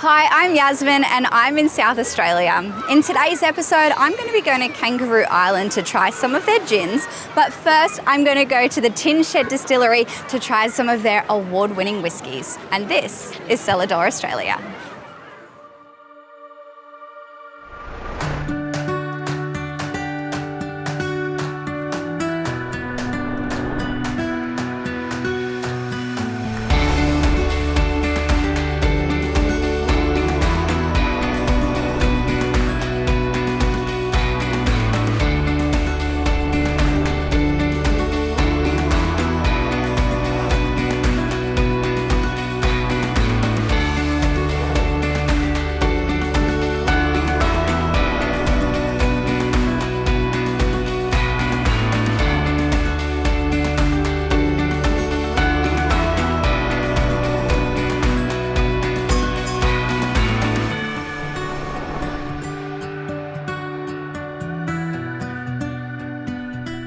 Hi, I'm Yazmin and I'm in South Australia. In today's episode, I'm going to be going to Kangaroo Island to try some of their gins, but first I'm going to go to the Tin Shed Distillery to try some of their award-winning whiskies. And this is Cellar Door, Australia.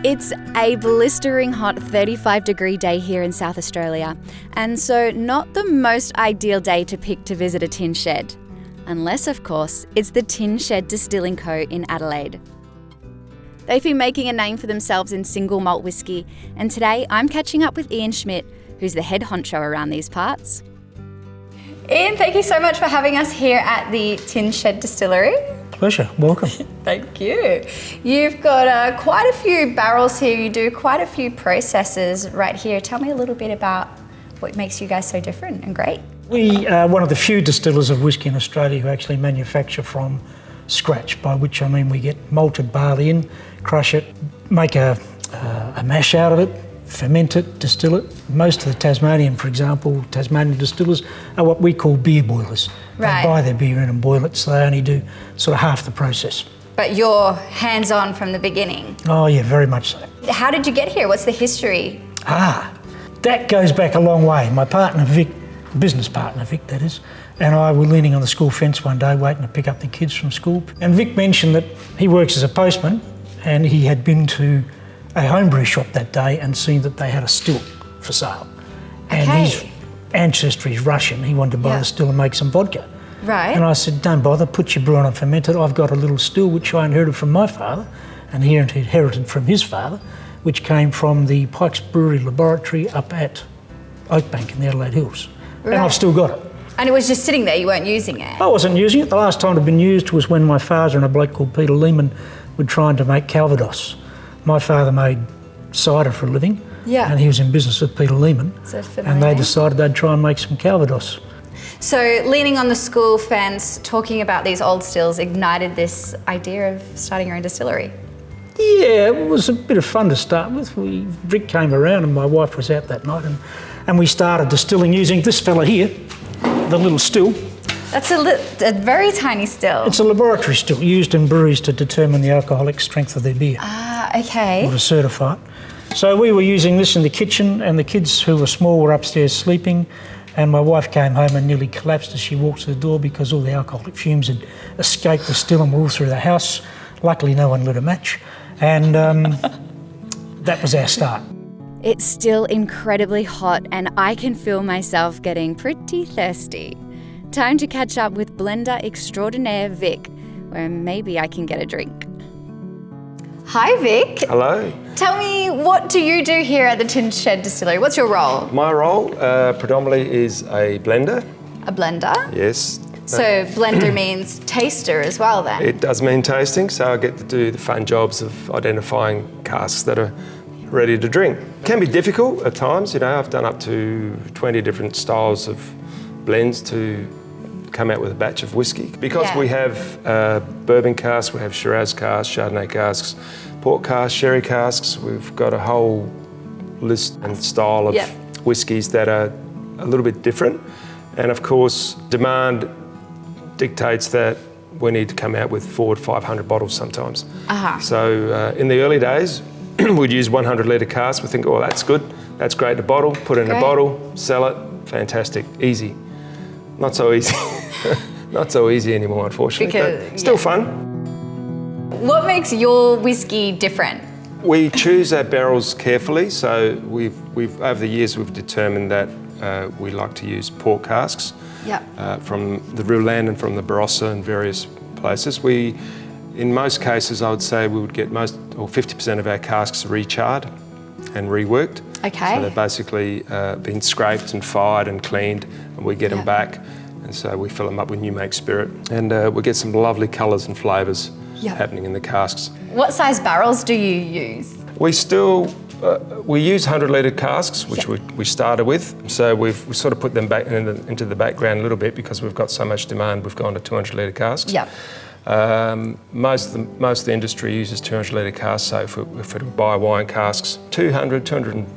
It's a blistering hot 35-degree day here in South Australia, and so not the most ideal day to pick to visit a tin shed. Unless, of course, it's the Tin Shed Distilling Co. in Adelaide. They've been making a name for themselves in single malt whisky, and today I'm catching up with Ian Schmidt, who's the head honcho around these parts. Ian, thank you so much for having us here at the Tin Shed Distillery. Pleasure, welcome. Thank you. You've got quite a few barrels here. You do quite a few processes right here. Tell me a little bit about what makes you guys so different and great. We are one of the few distillers of whisky in Australia who actually manufacture from scratch, by which I mean we get malted barley in, crush it, make a mash out of it, ferment it, distill it. Most of the Tasmanian distillers are what we call beer boilers. Right. They buy their beer in and boil it, so they only do sort of half the process. But you're hands-on from the beginning. Oh yeah, very much so. How did you get here? What's the history? That goes back a long way. My partner Vic, business partner Vic that is, and I were leaning on the school fence one day waiting to pick up the kids from school. And Vic mentioned that he works as a postman and he had been to a homebrew shop that day and seen that they had a still for sale. And his ancestry is Russian. He wanted to buy the still and make some vodka. Right. And I said, don't bother, put your brew on and ferment it. I've got a little still which I inherited from my father and he inherited from his father, which came from the Pike's Brewery laboratory up at Oakbank in the Adelaide Hills. Right. And I've still got it. And it was just sitting there, you weren't using it? I wasn't using it. The last time it had been used was when my father and a bloke called Peter Lehman were trying to make Calvados. My father made cider for a living, and he was in business with Peter Lehman, and they decided they'd try and make some Calvados. So leaning on the school fence, talking about these old stills ignited this idea of starting your own distillery. Yeah, it was a bit of fun to start with. Rick came around and my wife was out that night and we started distilling using this fella here, the little still. That's a very tiny still. It's a laboratory still used in breweries to determine the alcoholic strength of their beer. Okay. Or to certify it. So we were using this in the kitchen and the kids who were small were upstairs sleeping and my wife came home and nearly collapsed as she walked to the door because all the alcoholic fumes had escaped the still and were all through the house. Luckily no one lit a match and that was our start. It's still incredibly hot and I can feel myself getting pretty thirsty. Time to catch up with blender extraordinaire Vic, where maybe I can get a drink. Hi Vic. Hello. Tell me, what do you do here at the Tin Shed Distillery? What's your role? My role predominantly is a blender. A blender? Yes. So blender means taster as well then? It does mean tasting, so I get to do the fun jobs of identifying casks that are ready to drink. It can be difficult at times, I've done up to 20 different styles of blends to come out with a batch of whiskey. Because we have bourbon casks, we have Shiraz casks, Chardonnay casks, port casks, sherry casks. We've got a whole list and style of whiskies that are a little bit different. And of course, demand dictates that we need to come out with 400 to 500 bottles sometimes. So in the early days, we'd use 100 litre casks. We think, oh, that's good, that's great to bottle, put it in a bottle, sell it, fantastic, easy. Not so easy. Not so easy anymore, unfortunately, but still fun. What makes your whiskey different? We choose our barrels carefully, so we've over the years we've determined that we like to use port casks. from the real land and from the Barossa and various places. In most cases, I would say we would get 50% of our casks recharred and reworked. Okay. So they're basically been scraped and fired and cleaned, and we get them back. And so we fill them up with new make spirit, and we get some lovely colours and flavours happening in the casks. What size barrels do you use? We use 100-litre casks, which we started with. So we've sort of put them back into the background a little bit because we've got so much demand. We've gone to 200-litre casks. Yep. Most of the industry uses 200-litre casks. So if we buy wine casks, 220,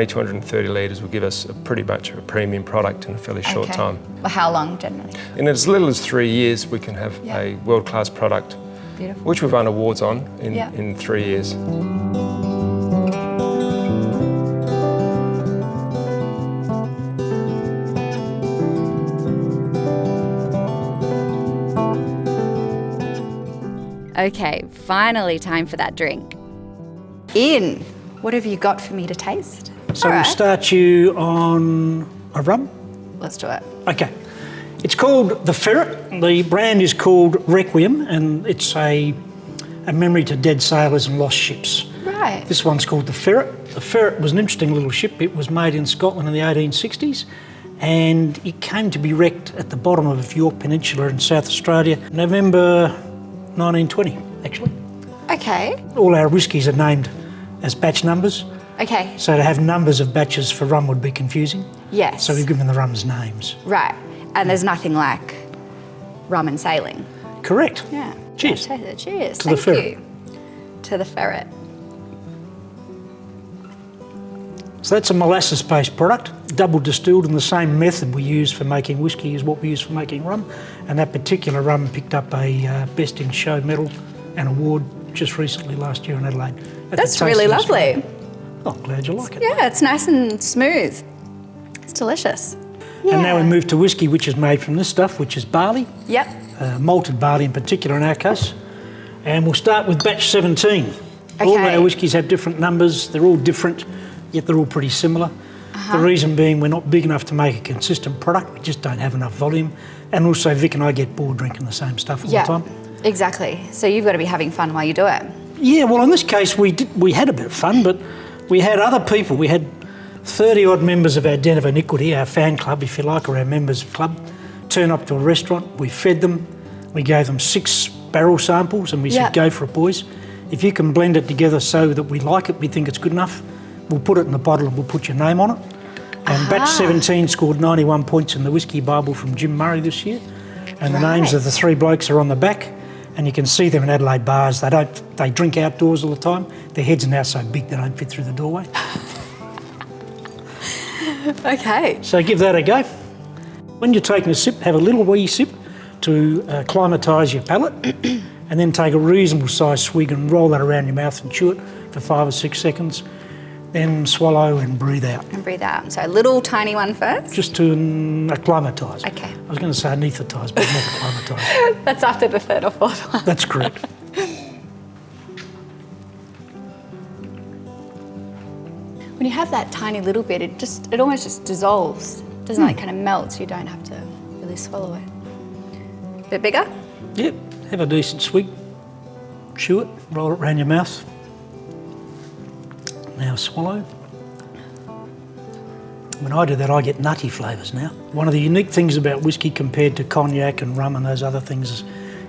230 litres will give us pretty much a premium product in a fairly short time. Well, how long generally? In as little as 3 years, we can have a world-class product. Beautiful. Which we've won awards on in 3 years. Okay, finally time for that drink. Ian, what have you got for me to taste? So we'll start you on a rum. Let's do it. Okay. It's called the Ferret. The brand is called Requiem, and it's a memory to dead sailors and lost ships. Right. This one's called the Ferret. The Ferret was an interesting little ship. It was made in Scotland in the 1860s, and it came to be wrecked at the bottom of York Peninsula in South Australia, November 1920, actually. Okay. All our whiskies are named as batch numbers. Okay. So to have numbers of batches for rum would be confusing. Yes. So we've given the rums names. Right. And there's nothing like rum and sailing. Correct. Yeah. Cheers. Cheers. To the Ferret. Thank you. To the Ferret. So that's a molasses-based product, double distilled in the same method we use for making whiskey as what we use for making rum. And that particular rum picked up a Best in Show medal and award just recently last year in Adelaide. That's really lovely. Oh, glad you like it. Yeah, it's nice and smooth. It's delicious. Yeah. And now we move to whiskey, which is made from this stuff, which is barley. Yep. Malted barley in particular in our case. And we'll start with batch 17. Okay. All of our whiskies have different numbers. They're all different, yet they're all pretty similar. The reason being we're not big enough to make a consistent product. We just don't have enough volume. And also Vic and I get bored drinking the same stuff all the time. Exactly. So you've got to be having fun while you do it. Yeah, well, in this case, we had a bit of fun, but we had other people. We had 30-odd members of our Den of Iniquity, our fan club, if you like, or our members club, turn up to a restaurant. We fed them. We gave them 6 barrel samples, and we said, go for it, boys. If you can blend it together so that we like it, we think it's good enough, we'll put it in the bottle and we'll put your name on it. And batch 17 scored 91 points in the Whiskey Bible from Jim Murray this year. And the names of the 3 blokes are on the back. And you can see them in Adelaide bars. They drink outdoors all the time. Their heads are now so big they don't fit through the doorway. Okay. So give that a go. When you're taking a sip, have a little wee sip to acclimatise your palate, and then take a reasonable sized swig and roll that around your mouth and chew it for 5 or 6 seconds. Then swallow and breathe out. And breathe out. So a little tiny one first? Just to acclimatise. Okay. I was going to say anaesthetise, but not acclimatise. That's after the 3rd or 4th one. That's correct. When you have that tiny little bit, it almost just dissolves. Doesn't it? It kind of melts. You don't have to really swallow it. A bit bigger? Yep. Have a decent swig. Chew it. Roll it around your mouth. Now swallow. When I do that, I get nutty flavours now. One of the unique things about whiskey compared to cognac and rum and those other things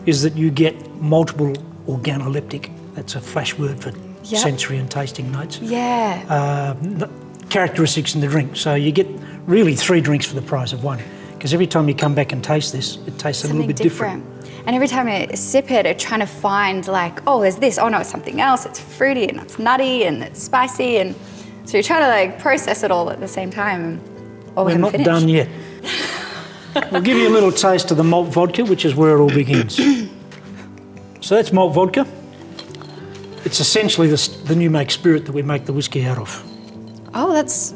is that you get multiple organoleptic. That's a flash word for sensory and tasting notes. Yeah. Characteristics in the drink. So you get really 3 drinks for the price of 1. Because every time you come back and taste this, it tastes a little bit different. And every time I sip it, I'm trying to find like, oh, there's this. Oh no, it's something else. It's fruity and it's nutty and it's spicy, and so you're trying to like process it all at the same time. We're not done yet. We'll give you a little taste of the malt vodka, which is where it all begins. So that's malt vodka. It's essentially the new make spirit that we make the whiskey out of. Oh, that's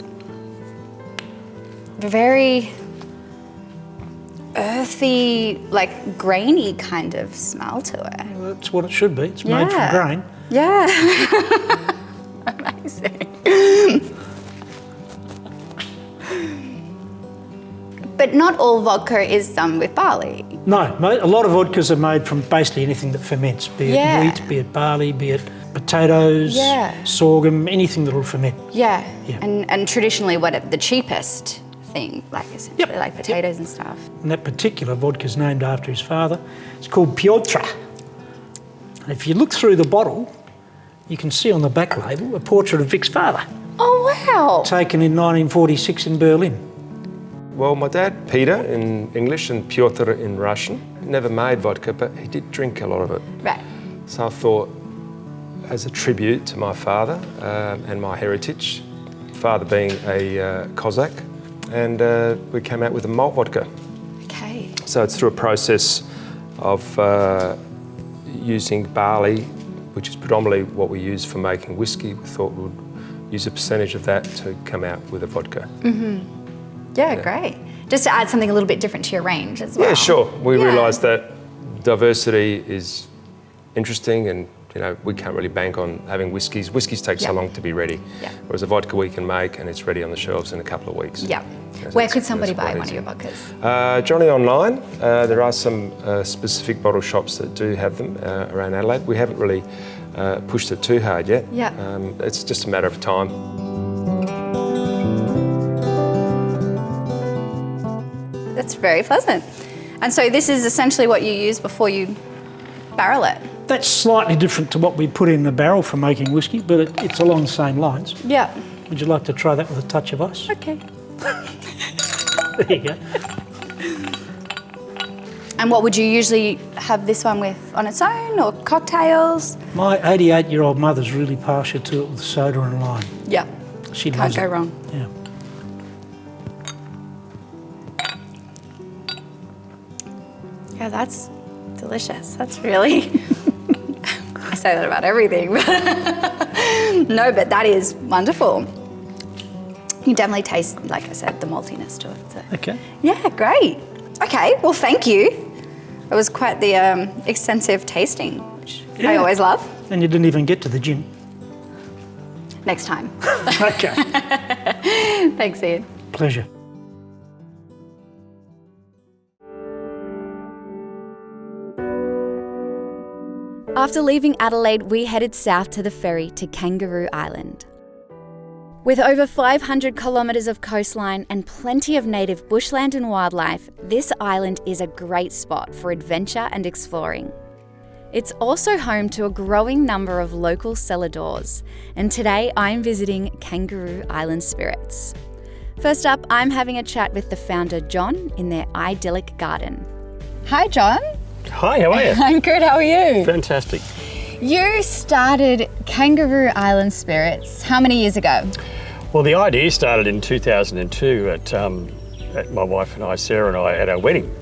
very earthy, like grainy kind of smell to it. Well, that's what it should be. It's made from grain. Yeah. Amazing. But not all vodka is done with barley. No, a lot of vodkas are made from basically anything that ferments, be it wheat, be it barley, be it potatoes, sorghum, anything that will ferment. Yeah. And traditionally the cheapest thing, like essentially like potatoes and stuff. And that particular vodka is named after his father. It's called Piotr. And if you look through the bottle, you can see on the back label a portrait of Vic's father. Oh, wow. Taken in 1946 in Berlin. Well, my dad, Peter in English and Piotr in Russian, never made vodka, but he did drink a lot of it. Right. So I thought, as a tribute to my father and my heritage, father being a Cossack, and we came out with a malt vodka. Okay. So it's through a process of using barley, which is predominantly what we use for making whiskey. We thought we would use a percentage of that to come out with a vodka. Yeah, great. Just to add something a little bit different to your range as well. Yeah, sure. We realised that diversity is interesting, and we can't really bank on having whiskies. Whiskies take so long to be ready, whereas a vodka we can make and it's ready on the shelves in a couple of weeks. Yeah. So Where could somebody buy one of your vodkas? Johnny Online. There are some specific bottle shops that do have them around Adelaide. We haven't really pushed it too hard yet. Yeah. It's just a matter of time. That's very pleasant. And so this is essentially what you use before you barrel it? That's slightly different to what we put in the barrel for making whiskey, but it's along the same lines. Yeah. Would you like to try that with a touch of ice? Okay. There you go. And what would you usually have this one with, on its own or cocktails? My 88-year-old mother's really partial to it with soda and lime. Yeah. She Can't loves go it. wrong. Yeah. Yeah, that's delicious. That's really... I say that about everything. No, but that is wonderful. You definitely taste, like I said, the maltiness to it. So. Okay. Yeah, great. Okay, well, thank you. It was quite the extensive tasting, which I always love. And you didn't even get to the gin. Next time. Okay. Thanks, Ian. Pleasure. After leaving Adelaide, we headed south to the ferry to Kangaroo Island. With over 500 kilometres of coastline and plenty of native bushland and wildlife, this island is a great spot for adventure and exploring. It's also home to a growing number of local cellar doors, and today I'm visiting Kangaroo Island Spirits. First up, I'm having a chat with the founder, John, in their idyllic garden. Hi, John. Hi, how are you? I'm good, how are you? Fantastic. You started Kangaroo Island Spirits how many years ago? Well, the idea started in 2002 at my wife and I, Sarah and I, at our wedding.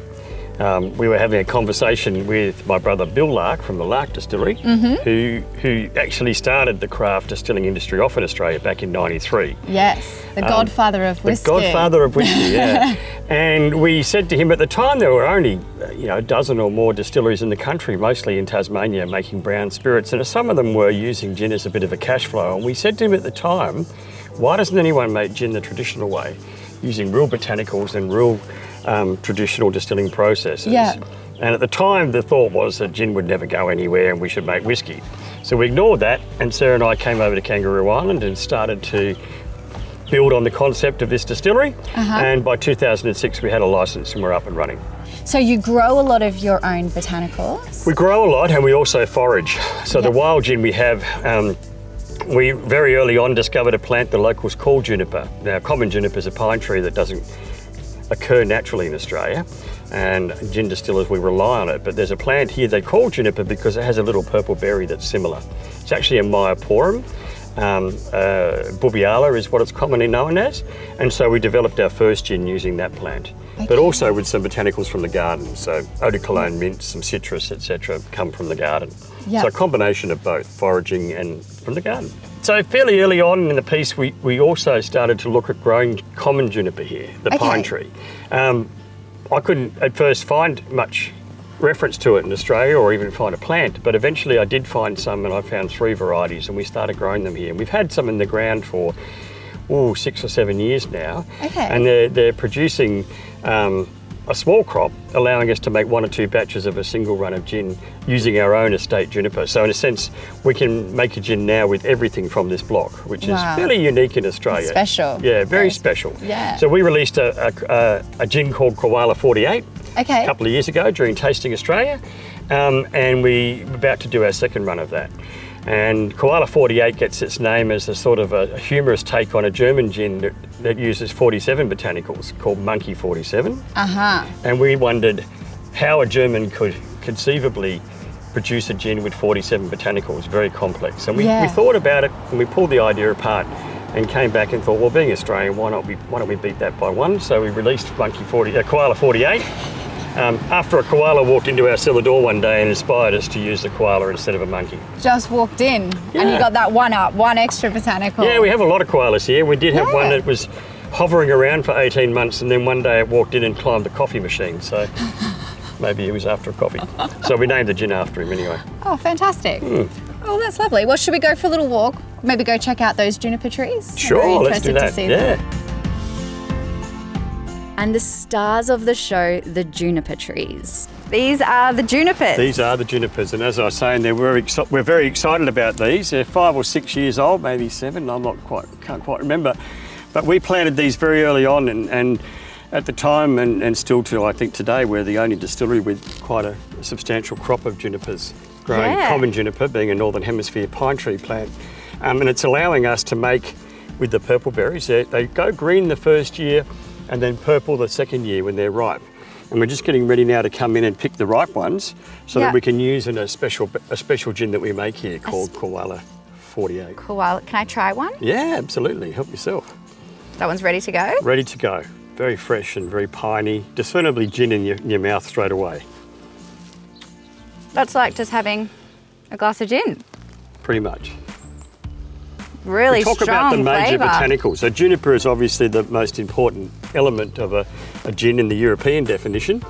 We were having a conversation with my brother Bill Lark from the Lark Distillery, who actually started the craft distilling industry off in Australia back in '93. Yes, the godfather of whiskey. The godfather of whiskey, yeah. And we said to him at the time there were only a dozen or more distilleries in the country, mostly in Tasmania, making brown spirits, and some of them were using gin as a bit of a cash flow. And we said to him at the time, why doesn't anyone make gin the traditional way, using real botanicals and real traditional distilling processes? Yeah. And at the time, the thought was that gin would never go anywhere and we should make whiskey. So we ignored that, and Sarah and I came over to Kangaroo Island and started to build on the concept of this distillery. And by 2006, we had a license and we're up and running. So you grow a lot of your own botanicals? We grow a lot and we also forage. So the wild gin we have, we very early on discovered a plant the locals call juniper. Now, common juniper is a pine tree that doesn't occur naturally in Australia, and gin distillers, we rely on it, but there's a plant here they call juniper because it has a little purple berry that's similar. It's actually a Myoporum. Bubiala is what it's commonly known as, and so we developed our first gin using that plant, but also with some botanicals from the garden. So eau de cologne, mint, some citrus, etc. come from the garden. So a combination of both foraging and from the garden. So fairly early on in the piece, we also started to look at growing common juniper here, the pine tree. I couldn't at first find much reference to it in Australia or even find a plant, but eventually I did find some, and I found 3 varieties, and we started growing them here. And we've had some in the ground for, 6 or 7 years now. Okay. And they're producing a small crop, allowing us to make 1 or 2 batches of a single run of gin using our own estate juniper. So in a sense, we can make a gin now with everything from this block, which is fairly unique in Australia. Special. Yeah, very special. Yeah. So we released a gin called Koala 48 a couple of years ago during Tasting Australia, and we're about to do our second run of that. And Koala 48 gets its name as a sort of a humorous take on a German gin that uses 47 botanicals called Monkey 47. And we wondered how a German could conceivably produce a gin with 47 botanicals, very complex. And we thought about it and we pulled the idea apart and came back and thought, well, being Australian, why don't we beat that by 1? So we released Koala 48. After a koala walked into our cellar door one day and inspired us to use the koala instead of a monkey. Just walked in and you got that one extra botanical. Yeah, we have a lot of koalas here. We did have one that was hovering around for 18 months and then one day it walked in and climbed the coffee machine. So maybe he was after a coffee. So we named the gin after him anyway. Oh, fantastic. Oh, that's lovely. Well, should we go for a little walk? Maybe go check out those juniper trees? Sure, let's do that. To see them. And the stars of the show, the juniper trees. These are the junipers. These are the junipers, and as I was saying, we're very excited about these. They're 5 or 6 years old, maybe 7. Can't quite remember. But we planted these very early on, and at the time, and still till I think today, we're the only distillery with quite a substantial crop of junipers growing. Common juniper being a northern hemisphere pine tree plant, and it's allowing us to make with the purple berries. They go green the first year, and then purple the second year when they're ripe. And we're just getting ready now to come in and pick the ripe ones so that we can use in a special gin that we make here called Koala 48. Koala, can I try one? Yeah, absolutely, help yourself. That one's ready to go? Ready to go. Very fresh and very piney, discernibly gin in your mouth straight away. That's like just having a glass of gin. Pretty much. Really strong flavour. Talk about the major flavour. botanicals. So juniper is obviously the most important element of a gin in the European definition.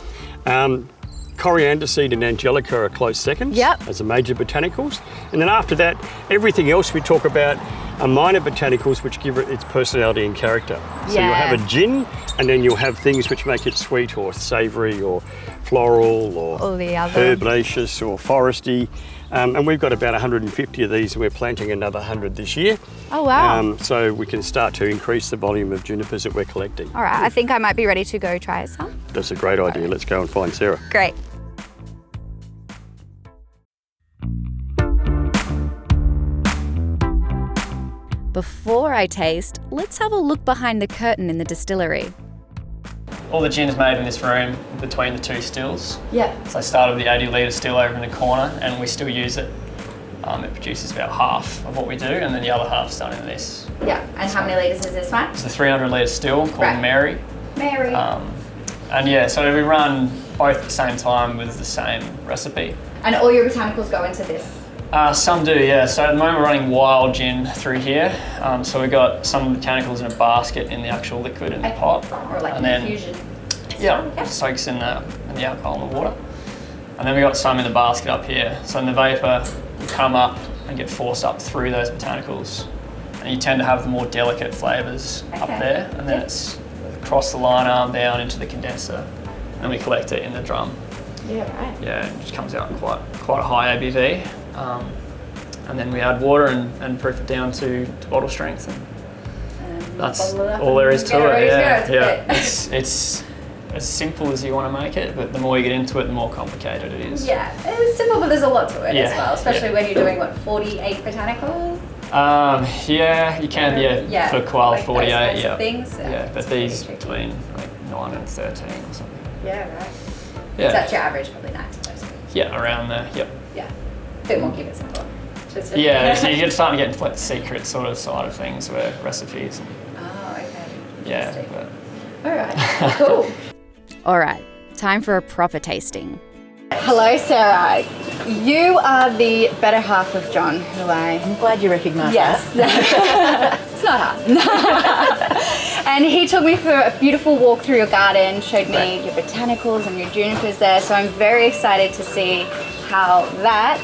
Coriander seed and angelica are close seconds as the major botanicals. And then after that, everything else we talk about are minor botanicals which give it its personality and character. So you'll have a gin and then you'll have things which make it sweet or savoury or floral or herbaceous or foresty. And we've got about 150 of these and we're planting another 100 this year. Oh, wow. So we can start to increase the volume of junipers that we're collecting. All right, I think I might be ready to go try some. That's a great idea. Let's go and find Sarah. Great. Before I taste, let's have a look behind the curtain in the distillery. All the gin is made in this room between the 2 stills. Yeah. So I started with the 80-litre still over in the corner and we still use it. It produces about half of what we do and then the other half's done in this. Yeah, and how many litres is this one? It's the 300-litre still called Mary. Mary. And yeah, so we run both at the same time with the same recipe. And all your botanicals go into this? Some do, yeah. So at the moment we're running wild gin through here. So we've got some botanicals in a basket in the actual liquid in the pot. Or like an infusion. Yeah, it soaks in the alcohol and the water. And then we've got some in the basket up here. So in the vapour will come up and get forced up through those botanicals. And you tend to have the more delicate flavours up there. And then it's across the line arm down into the condenser. And then we collect it in the drum. Yeah, right. Yeah, it just comes out quite a high ABV. And then we add water and proof it down to bottle strength. And that's all there is to it. Yeah. It's as simple as you want to make it, but the more you get into it, the more complicated it is. Yeah, it's simple, but there's a lot to it as well, especially when you're doing, 48 botanicals? Yeah, you can, for Koala like 48, things, but these between 9 and 13 or something. Yeah, right. Yeah. So that's your average, probably 9 to 13. Yeah, around there, yep. Yeah, a bit more keep it simple. So you're starting to get into like the secret sort of side of things where recipes and... Oh, okay. Yeah, but... All right, cool. All right, time for a proper tasting. Hello, Sarah. You are the better half of John, who I'm glad you recognise that. Yes. It's not hard. And he took me for a beautiful walk through your garden, showed me your botanicals and your junipers there, so I'm very excited to see how that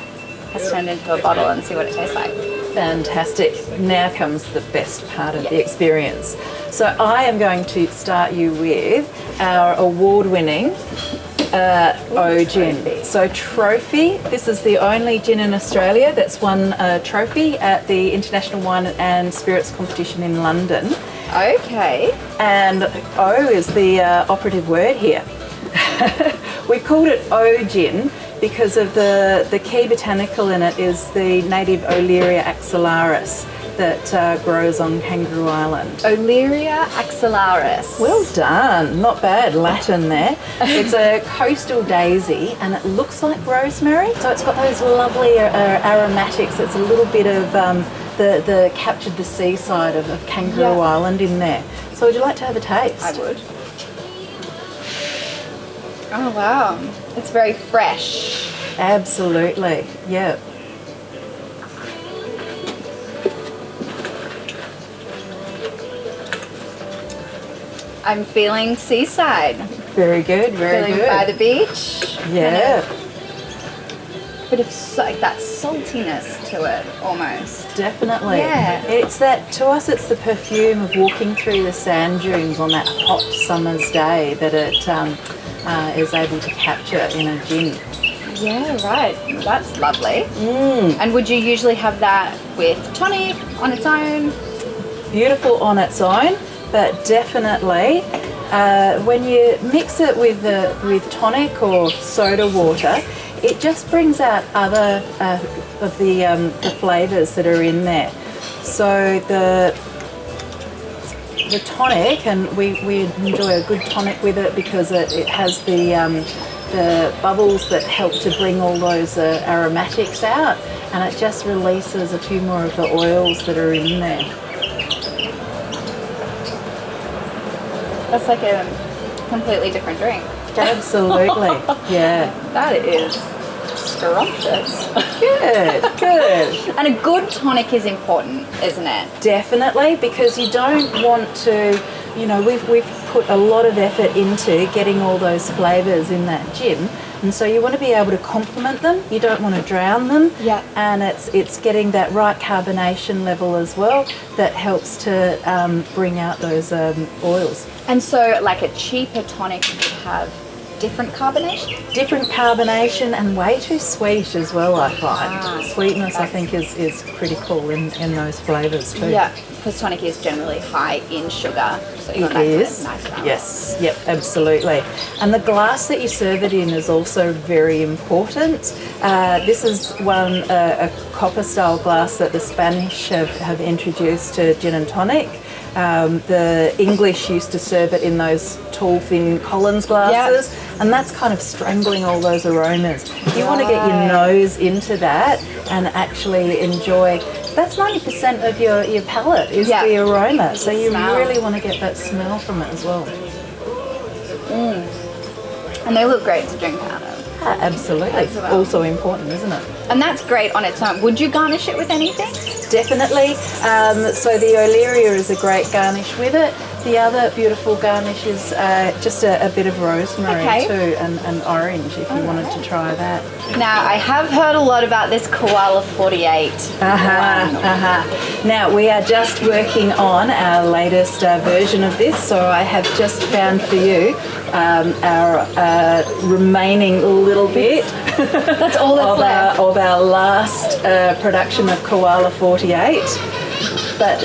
has turned into a bottle and see what it tastes like. Fantastic. Now comes the best part of the experience. So I am going to start you with our award-winning O-Gin. So Trophy, this is the only gin in Australia that's won a trophy at the International Wine and Spirits competition in London. Okay. And O is the operative word here. We called it O-Gin because of the key botanical in it is the native Olearia axillaris that grows on Kangaroo Island. Olearia axillaris. Well done, not bad, Latin there. It's a coastal daisy and it looks like rosemary, so it's got those lovely aromatics. It's a little bit of the captured the seaside of Kangaroo Island in there. So would you like to have a taste? I would. Oh wow, it's very fresh. Absolutely, yeah. I'm feeling seaside. Very good, very Feeling good. by the beach. Yeah. Bit of like that saltiness to it, almost. Definitely. Yeah. It's that, to us, it's the perfume of walking through the sand dunes on that hot summer's day that it is able to capture in a gin. Yeah, right. That's lovely. And would you usually have that with tonic on its own? Beautiful on its own, but definitely when you mix it with tonic or soda water, it just brings out other of the flavours that are in there. So the tonic, and we enjoy a good tonic with it because it has the bubbles that help to bring all those aromatics out, and it just releases a few more of the oils that are in there. That's like a completely different drink. Absolutely, yeah. That is scrumptious. Good, good. And a good tonic is important, isn't it? Definitely, because you don't want to, we've put a lot of effort into getting all those flavours in that gin, and so you want to be able to complement them. You don't want to drown them. Yeah. And it's getting that right carbonation level as well that helps to bring out those oils. And so, like a cheaper tonic would have different carbonation? Different carbonation and way too sweet as well, I find. Sweetness, I think, is critical in those flavours too. Yeah, because tonic is generally high in sugar, so you want It that is. nice balance. Yes, yep, absolutely. And the glass that you serve it in is also very important. This is a copper style glass that the Spanish have introduced to gin and tonic. The English used to serve it in those tall, thin Collins glasses, and that's kind of strangling all those aromas. You want to get your nose into that and actually enjoy. That's 90% of your palate is the aroma, so you really want to get that smell from it as well. And they look great to drink out of. Absolutely. Also important, isn't it? And that's great on its own. Would you garnish it with anything? Definitely. So the Olearia is a great garnish with it. The other beautiful garnish is just a bit of rosemary too, and orange if you wanted to try that. Now, I have heard a lot about this Koala 48. Now, we are just working on our latest version of this, so I have just found for you our remaining little bit. That's all that's left. Of our last production of Koala 48. But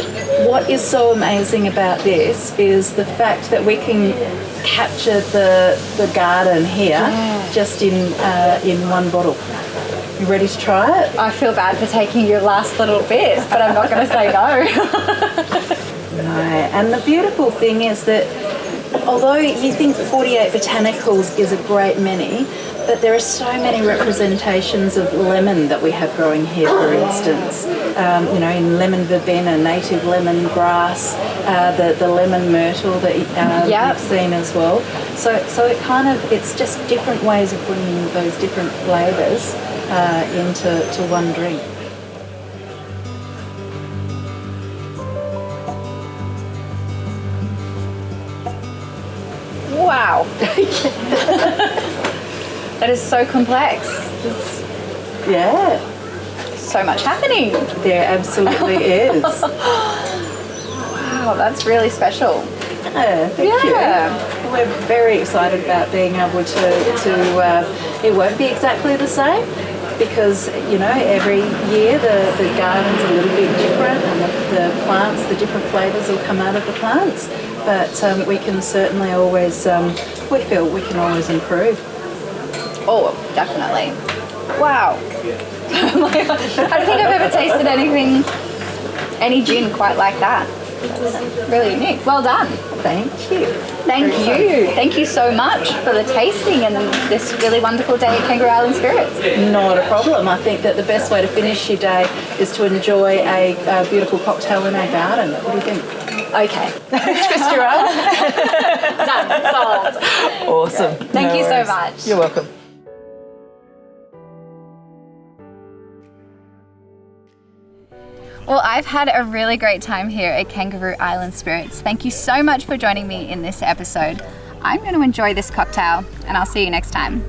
what is so amazing about this is the fact that we can capture the garden here just in one bottle. You ready to try it? I feel bad for taking your last little bit, but I'm not going to say no. No, and the beautiful thing is that although you think 48 botanicals is a great many, but there are so many representations of lemon that we have growing here, for instance. In lemon verbena, native lemon grass, the lemon myrtle that you've seen as well. So it's just different ways of bringing those different flavours into one drink. Wow. That is so complex. so much happening. There absolutely is. Wow, that's really special. Thank you. We're very excited about being able to it won't be exactly the same because, you know, every year the garden's a little bit different and the plants, the different flavours will come out of the plants. But we can certainly always, we feel we can always improve. Oh, definitely. Wow. I don't think I've ever tasted any gin quite like that. That's really unique. Well done. Thank you. Thank you. Thank you so much for the tasting and this really wonderful day at Kangaroo Island Spirits. Not a problem. I think that the best way to finish your day is to enjoy a beautiful cocktail in our garden. What do you think? Okay. Twist your arm. Done. Solved. Awesome. Thank you so much. You're welcome. Well, I've had a really great time here at Kangaroo Island Spirits. Thank you so much for joining me in this episode. I'm going to enjoy this cocktail, and I'll see you next time.